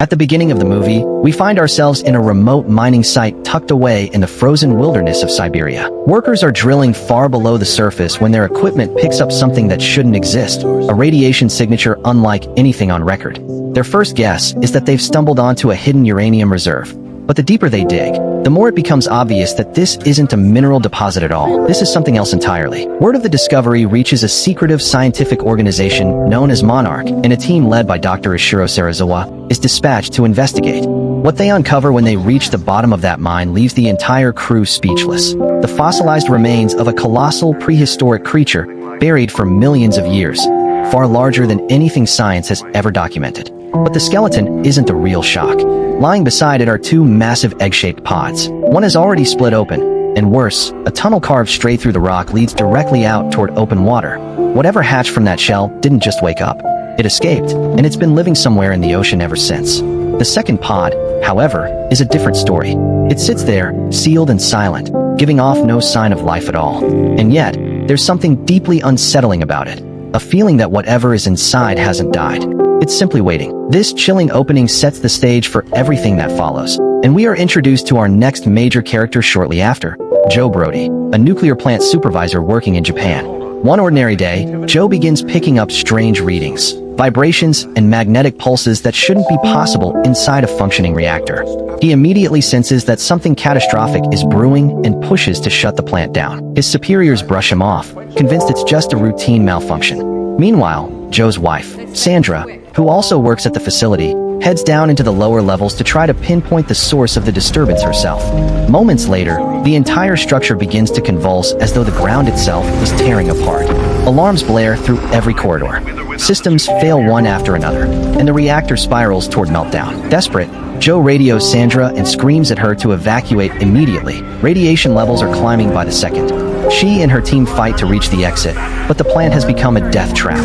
At the beginning of the movie, we find ourselves in a remote mining site tucked away in the frozen wilderness of Siberia. Workers are drilling far below the surface when their equipment picks up something that shouldn't exist, a radiation signature unlike anything on record. Their first guess is that they've stumbled onto a hidden uranium reserve. But the deeper they dig, the more it becomes obvious that this isn't a mineral deposit at all. This is something else entirely. Word of the discovery reaches a secretive scientific organization known as Monarch, and a team led by Dr. Ishiro Serizawa is dispatched to investigate. What they uncover when they reach the bottom of that mine leaves the entire crew speechless. The fossilized remains of a colossal prehistoric creature buried for millions of years, far larger than anything science has ever documented. But the skeleton isn't the real shock. Lying beside it are two massive egg-shaped pods. One is already split open, and worse, a tunnel carved straight through the rock leads directly out toward open water. Whatever hatched from that shell didn't just wake up. It escaped, and it's been living somewhere in the ocean ever since. The second pod, however, is a different story. It sits there, sealed and silent, giving off no sign of life at all. And yet, there's something deeply unsettling about it. A feeling that whatever is inside hasn't died. It's simply waiting. This chilling opening sets the stage for everything that follows, and we are introduced to our next major character shortly after, Joe Brody, a nuclear plant supervisor working in Japan. One ordinary day, Joe begins picking up strange readings, vibrations, and magnetic pulses that shouldn't be possible inside a functioning reactor. He immediately senses that something catastrophic is brewing and pushes to shut the plant down. His superiors brush him off, convinced it's just a routine malfunction. Meanwhile, Joe's wife, Sandra, who also works at the facility, heads down into the lower levels to try to pinpoint the source of the disturbance herself. Moments later, the entire structure begins to convulse as though the ground itself is tearing apart. Alarms blare through every corridor. Systems fail one after another, and the reactor spirals toward meltdown. Desperate, Joe radios Sandra and screams at her to evacuate immediately. Radiation levels are climbing by the second. She and her team fight to reach the exit, but the plant has become a death trap.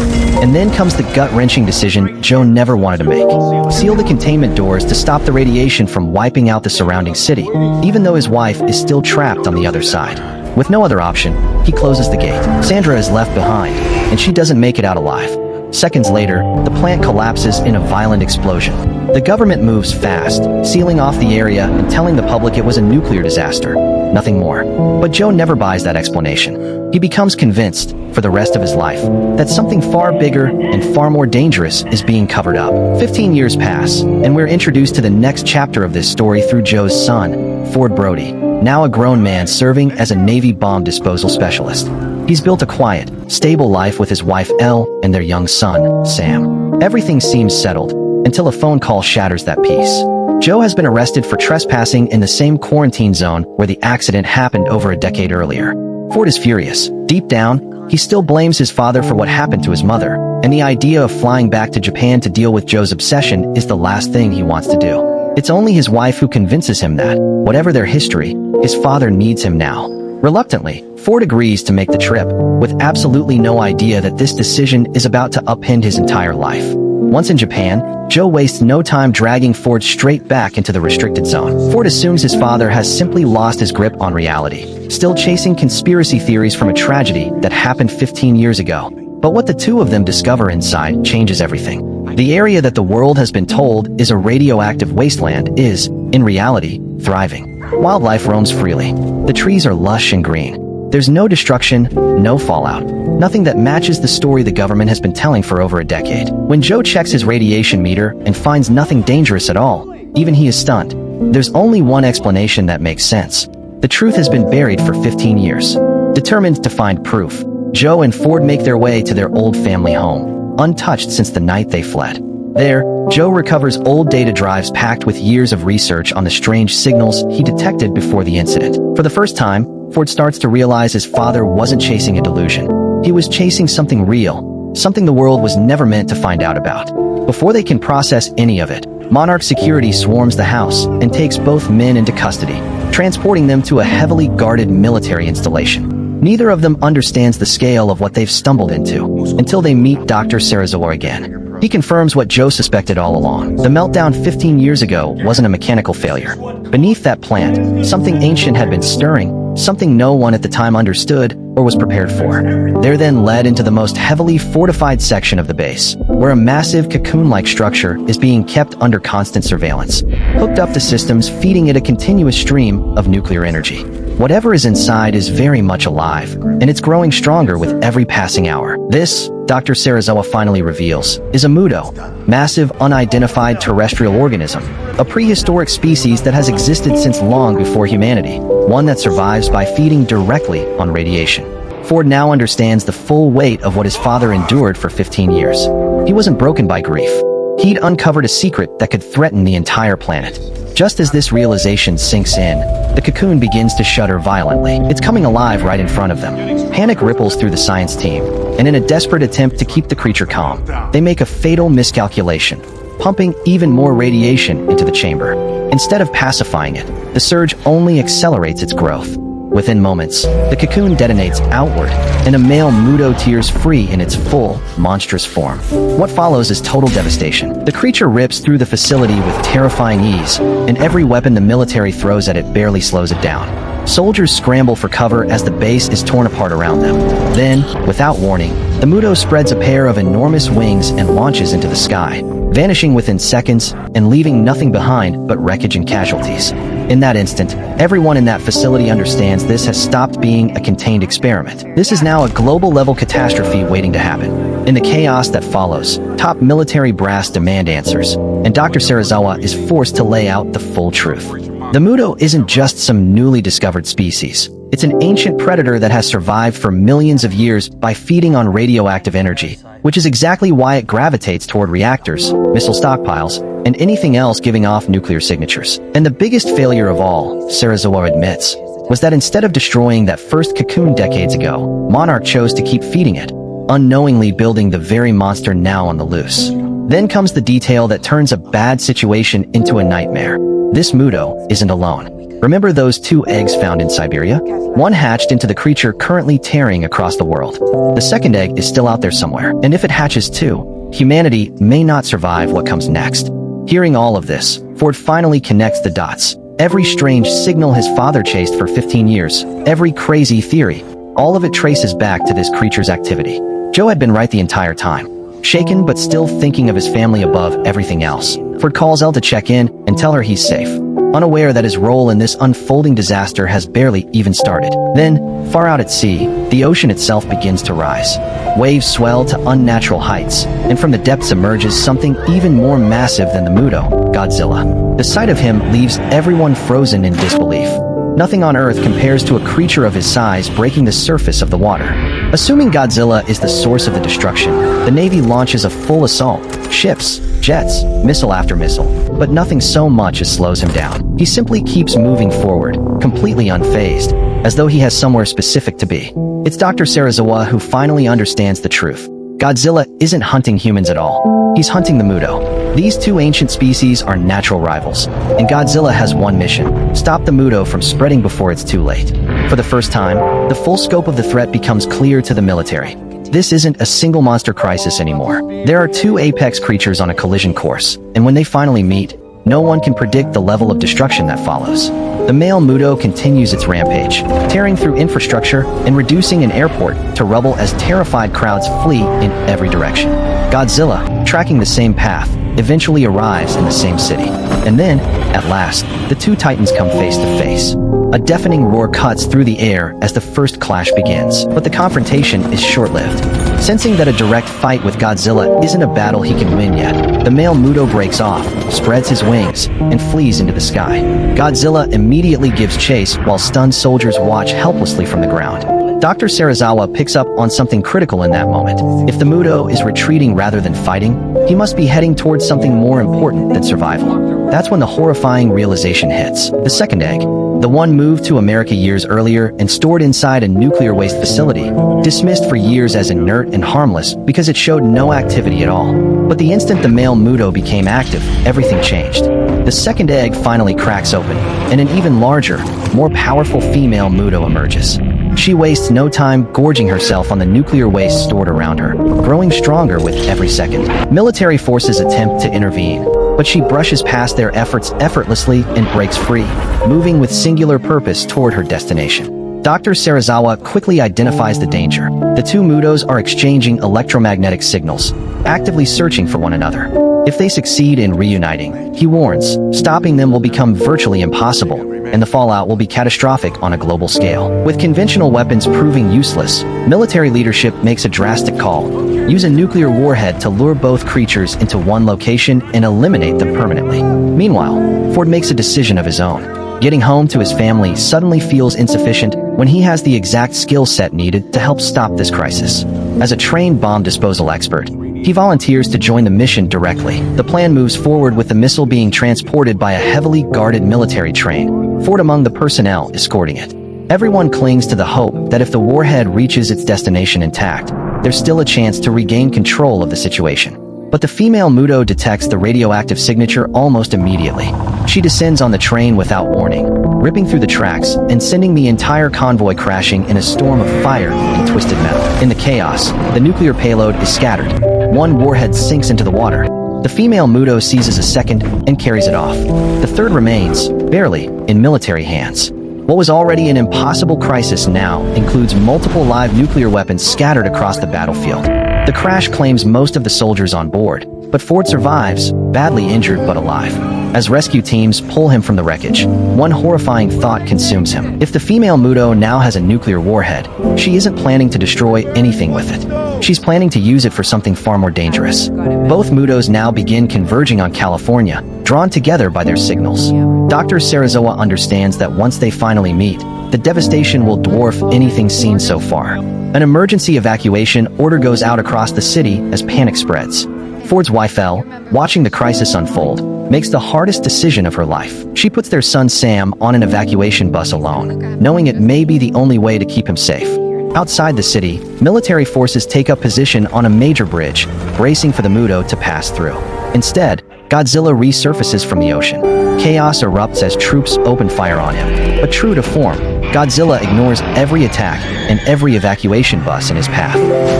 And then comes the gut-wrenching decision Joe never wanted to make. Seal the containment doors to stop the radiation from wiping out the surrounding city, even though his wife is still trapped on the other side. With no other option, he closes the gate. Sandra is left behind, and she doesn't make it out alive. Seconds later, the plant collapses in a violent explosion. The government moves fast, sealing off the area and telling the public it was a nuclear disaster. Nothing more. But Joe never buys that explanation. He becomes convinced, for the rest of his life, that something far bigger and far more dangerous is being covered up. 15 years pass, and we're introduced to the next chapter of this story through Joe's son, Ford Brody, now a grown man serving as a Navy bomb disposal specialist. He's built a quiet, stable life with his wife Elle and their young son, Sam. Everything seems settled, until a phone call shatters that peace. Joe has been arrested for trespassing in the same quarantine zone where the accident happened over a decade earlier. Ford is furious. Deep down, he still blames his father for what happened to his mother, and the idea of flying back to Japan to deal with Joe's obsession is the last thing he wants to do. It's only his wife who convinces him that, whatever their history, his father needs him now. Reluctantly, Ford agrees to make the trip, with absolutely no idea that this decision is about to upend his entire life. Once in Japan, Joe wastes no time dragging Ford straight back into the restricted zone. Ford assumes his father has simply lost his grip on reality, still chasing conspiracy theories from a tragedy that happened 15 years ago. But what the two of them discover inside changes everything. The area that the world has been told is a radioactive wasteland is, in reality, thriving. Wildlife roams freely. The trees are lush and green. There's no destruction, no fallout. Nothing that matches the story the government has been telling for over a decade. When Joe checks his radiation meter and finds nothing dangerous at all, even he is stunned. There's only one explanation that makes sense. The truth has been buried for 15 years. Determined to find proof, Joe and Ford make their way to their old family home, untouched since the night they fled. There, Joe recovers old data drives packed with years of research on the strange signals he detected before the incident. For the first time, Ford starts to realize his father wasn't chasing a delusion. He was chasing something real, something the world was never meant to find out about. Before they can process any of it, Monarch security swarms the house and takes both men into custody, transporting them to a heavily guarded military installation. Neither of them understands the scale of what they've stumbled into, until they meet Dr. Serizawa again. He confirms what Joe suspected all along. The meltdown 15 years ago wasn't a mechanical failure. Beneath that plant, something ancient had been stirring, something no one at the time understood or was prepared for. They're then led into the most heavily fortified section of the base, where a massive cocoon-like structure is being kept under constant surveillance, hooked up to systems feeding it a continuous stream of nuclear energy. Whatever is inside is very much alive, and it's growing stronger with every passing hour. This, Dr. Sarazawa finally reveals, is a Mudo, massive unidentified terrestrial organism, a prehistoric species that has existed since long before humanity, one that survives by feeding directly on radiation. Ford now understands the full weight of what his father endured for 15 years. He wasn't broken by grief. He'd uncovered a secret that could threaten the entire planet. Just as this realization sinks in, the cocoon begins to shudder violently. It's coming alive right in front of them. Panic ripples through the science team, and in a desperate attempt to keep the creature calm, they make a fatal miscalculation, pumping even more radiation into the chamber. Instead of pacifying it, the surge only accelerates its growth. Within moments, the cocoon detonates outward, and a male Mudo tears free in its full, monstrous form. What follows is total devastation. The creature rips through the facility with terrifying ease, and every weapon the military throws at it barely slows it down. Soldiers scramble for cover as the base is torn apart around them. Then, without warning, the Mudo spreads a pair of enormous wings and launches into the sky, vanishing within seconds and leaving nothing behind but wreckage and casualties. In that instant, everyone in that facility understands this has stopped being a contained experiment. This is now a global-level catastrophe waiting to happen. In the chaos that follows, top military brass demand answers, and Dr. Sarazawa is forced to lay out the full truth. The Mudo isn't just some newly discovered species. It's an ancient predator that has survived for millions of years by feeding on radioactive energy, which is exactly why it gravitates toward reactors, missile stockpiles, and anything else giving off nuclear signatures. And the biggest failure of all, Sarazawa admits, was that instead of destroying that first cocoon decades ago, Monarch chose to keep feeding it, unknowingly building the very monster now on the loose. Then comes the detail that turns a bad situation into a nightmare. This Mudo isn't alone. Remember those 2 eggs found in Siberia? One hatched into the creature currently tearing across the world. The second egg is still out there somewhere, and if it hatches too, humanity may not survive what comes next. Hearing all of this, Ford finally connects the dots. Every strange signal his father chased for 15 years, every crazy theory, all of it traces back to this creature's activity. Joe had been right the entire time. Shaken but still thinking of his family above everything else, Ford calls Elle to check in and tell her he's safe, unaware that his role in this unfolding disaster has barely even started. Then, far out at sea, the ocean itself begins to rise. Waves swell to unnatural heights, and from the depths emerges something even more massive than the Mudo, Godzilla. The sight of him leaves everyone frozen in disbelief. Nothing on Earth compares to a creature of his size breaking the surface of the water. Assuming Godzilla is the source of the destruction, the Navy launches a full assault. Ships, jets, missile after missile, but nothing so much as slows him down. He simply keeps moving forward, completely unfazed, as though he has somewhere specific to be. It's Dr. Sarazawa who finally understands the truth. Godzilla isn't hunting humans at all. He's hunting the Mudo. These 2 ancient species are natural rivals, and Godzilla has one mission: stop the Mudo from spreading before it's too late. For the first time, the full scope of the threat becomes clear to the military. This isn't a single monster crisis anymore. There are 2 apex creatures on a collision course, and when they finally meet, no one can predict the level of destruction that follows. The male Mudo continues its rampage, tearing through infrastructure and reducing an airport to rubble as terrified crowds flee in every direction. Godzilla, tracking the same path, eventually arrives in the same city. And then, at last, the 2 titans come face to face. A deafening roar cuts through the air as the first clash begins, but the confrontation is short-lived. Sensing that a direct fight with Godzilla isn't a battle he can win yet, the male Mudo breaks off, spreads his wings, and flees into the sky. Godzilla immediately gives chase while stunned soldiers watch helplessly from the ground. Dr. Sarazawa picks up on something critical in that moment. If the Mudo is retreating rather than fighting, he must be heading towards something more important than survival. That's when the horrifying realization hits. The second egg, the one moved to America years earlier and stored inside a nuclear waste facility, dismissed for years as inert and harmless because it showed no activity at all. But the instant the male Mudo became active, everything changed. The second egg finally cracks open, and an even larger, more powerful female Mudo emerges. She wastes no time gorging herself on the nuclear waste stored around her, growing stronger with every second. Military forces attempt to intervene, but she brushes past their efforts effortlessly and breaks free, moving with singular purpose toward her destination. Dr. Serizawa quickly identifies the danger. The two Mutos are exchanging electromagnetic signals, actively searching for one another. If they succeed in reuniting, he warns, stopping them will become virtually impossible, and the fallout will be catastrophic on a global scale. With conventional weapons proving useless, military leadership makes a drastic call. Use a nuclear warhead to lure both creatures into one location and eliminate them permanently. Meanwhile, Ford makes a decision of his own. Getting home to his family suddenly feels insufficient when he has the exact skill set needed to help stop this crisis. As a trained bomb disposal expert, he volunteers to join the mission directly. The plan moves forward with the missile being transported by a heavily guarded military train, Ford among the personnel escorting it. Everyone clings to the hope that if the warhead reaches its destination intact, there's still a chance to regain control of the situation. But the female Muto detects the radioactive signature almost immediately. She descends on the train without warning, ripping through the tracks and sending the entire convoy crashing in a storm of fire and twisted metal. In the chaos, the nuclear payload is scattered. One warhead sinks into the water. The female Muto seizes a second and carries it off. The third remains, barely, in military hands. What was already an impossible crisis now includes multiple live nuclear weapons scattered across the battlefield. The crash claims most of the soldiers on board, but Ford survives, badly injured but alive. As rescue teams pull him from the wreckage, one horrifying thought consumes him. If the female Muto now has a nuclear warhead, she isn't planning to destroy anything with it. She's planning to use it for something far more dangerous. Both Mutos now begin converging on California, drawn together by their signals. Dr. Serizawa understands that once they finally meet, the devastation will dwarf anything seen so far. An emergency evacuation order goes out across the city as panic spreads. Ford's wife Elle, watching the crisis unfold, makes the hardest decision of her life. She puts their son Sam on an evacuation bus alone, knowing it may be the only way to keep him safe. Outside the city, military forces take up position on a major bridge, bracing for the Muto to pass through. Instead, Godzilla resurfaces from the ocean. Chaos erupts as troops open fire on him. But true to form, Godzilla ignores every attack and every evacuation bus in his path.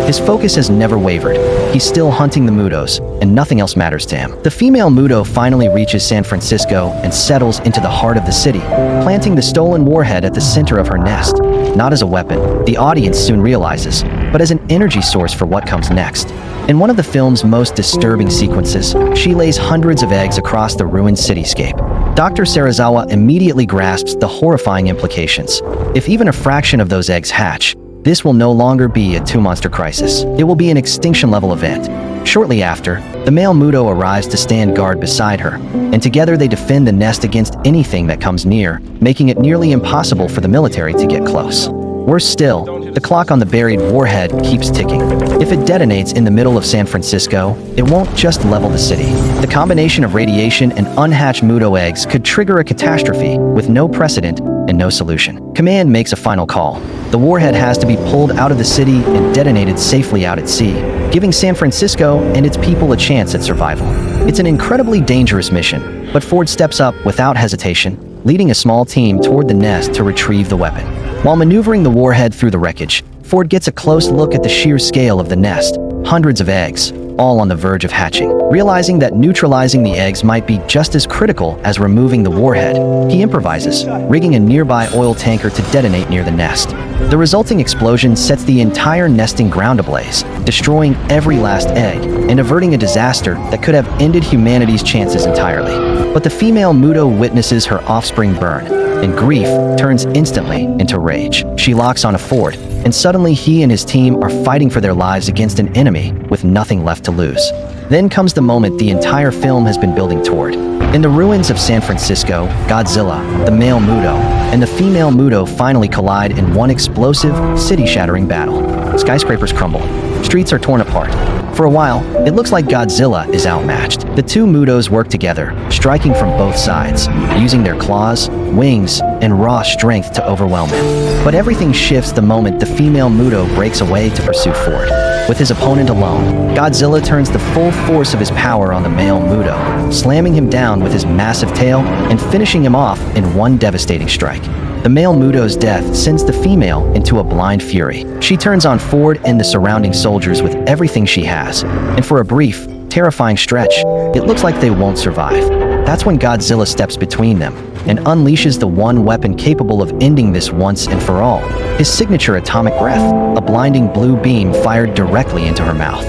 His focus has never wavered. He's still hunting the Mutos, and nothing else matters to him. The female Muto finally reaches San Francisco and settles into the heart of the city, planting the stolen warhead at the center of her nest. Not as a weapon, the audience soon realizes, but as an energy source for what comes next. In one of the film's most disturbing sequences, she lays hundreds of eggs across the ruined cityscape. Dr. Serizawa immediately grasps the horrifying implications. If even a fraction of those eggs hatch, this will no longer be a two-monster crisis. It will be an extinction-level event. Shortly after, the male Muto arrives to stand guard beside her, and together they defend the nest against anything that comes near, making it nearly impossible for the military to get close. Worse still, the clock on the buried warhead keeps ticking. If it detonates in the middle of San Francisco, it won't just level the city. The combination of radiation and unhatched Muto eggs could trigger a catastrophe with no precedent and no solution. Command makes a final call. The warhead has to be pulled out of the city and detonated safely out at sea, giving San Francisco and its people a chance at survival. It's an incredibly dangerous mission, but Ford steps up without hesitation, leading a small team toward the nest to retrieve the weapon. While maneuvering the warhead through the wreckage, Ford gets a close look at the sheer scale of the nest, hundreds of eggs, all on the verge of hatching. Realizing that neutralizing the eggs might be just as critical as removing the warhead, he improvises, rigging a nearby oil tanker to detonate near the nest. The resulting explosion sets the entire nesting ground ablaze, destroying every last egg and averting a disaster that could have ended humanity's chances entirely. But the female Muto witnesses her offspring burn, and grief turns instantly into rage. She locks on a Ford, and suddenly he and his team are fighting for their lives against an enemy with nothing left to lose. Then comes the moment the entire film has been building toward. In the ruins of San Francisco, Godzilla, the male Muto, and the female Muto finally collide in one explosive, city-shattering battle. Skyscrapers crumble. Streets are torn apart. For a while, it looks like Godzilla is outmatched. The two Mutos work together, striking from both sides, using their claws, wings, and raw strength to overwhelm him. But everything shifts the moment the female Muto breaks away to pursue Ford. With his opponent alone, Godzilla turns the full force of his power on the male Muto, slamming him down with his massive tail and finishing him off in one devastating strike. The male Muto's death sends the female into a blind fury. She turns on Ford and the surrounding soldiers with everything she has, and for a brief, terrifying stretch, it looks like they won't survive. That's when Godzilla steps between them, and unleashes the one weapon capable of ending this once and for all, his signature atomic breath, a blinding blue beam fired directly into her mouth.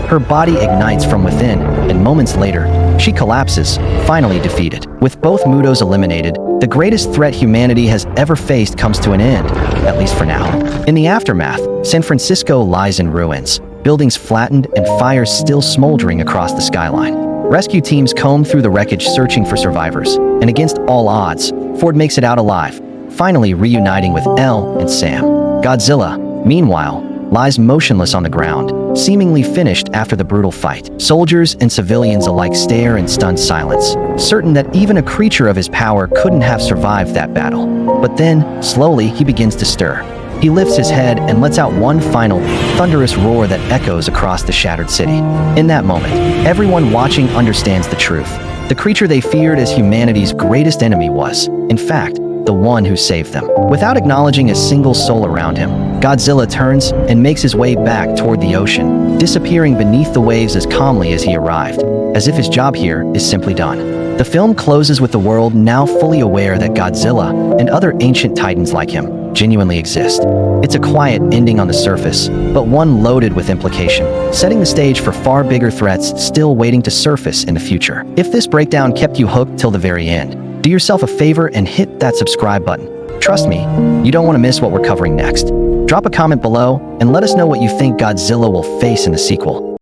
Her body ignites from within, and moments later, she collapses, finally defeated. With both Mutos eliminated, the greatest threat humanity has ever faced comes to an end, at least for now. In the aftermath, San Francisco lies in ruins, buildings flattened and fires still smoldering across the skyline. Rescue teams comb through the wreckage searching for survivors, and against all odds, Ford makes it out alive, finally reuniting with Elle and Sam. Godzilla, meanwhile, lies motionless on the ground, seemingly finished after the brutal fight. Soldiers and civilians alike stare in stunned silence, certain that even a creature of his power couldn't have survived that battle. But then, slowly, he begins to stir. He lifts his head and lets out one final, thunderous roar that echoes across the shattered city. In that moment, everyone watching understands the truth. The creature they feared as humanity's greatest enemy was, in fact, the one who saved them. Without acknowledging a single soul around him, Godzilla turns and makes his way back toward the ocean, disappearing beneath the waves as calmly as he arrived, as if his job here is simply done. The film closes with the world now fully aware that Godzilla and other ancient titans like him genuinely exist. It's a quiet ending on the surface, but one loaded with implication, setting the stage for far bigger threats still waiting to surface in the future. If this breakdown kept you hooked till the very end, do yourself a favor and hit that subscribe button. Trust me, you don't want to miss what we're covering next. Drop a comment below and let us know what you think Godzilla will face in the sequel.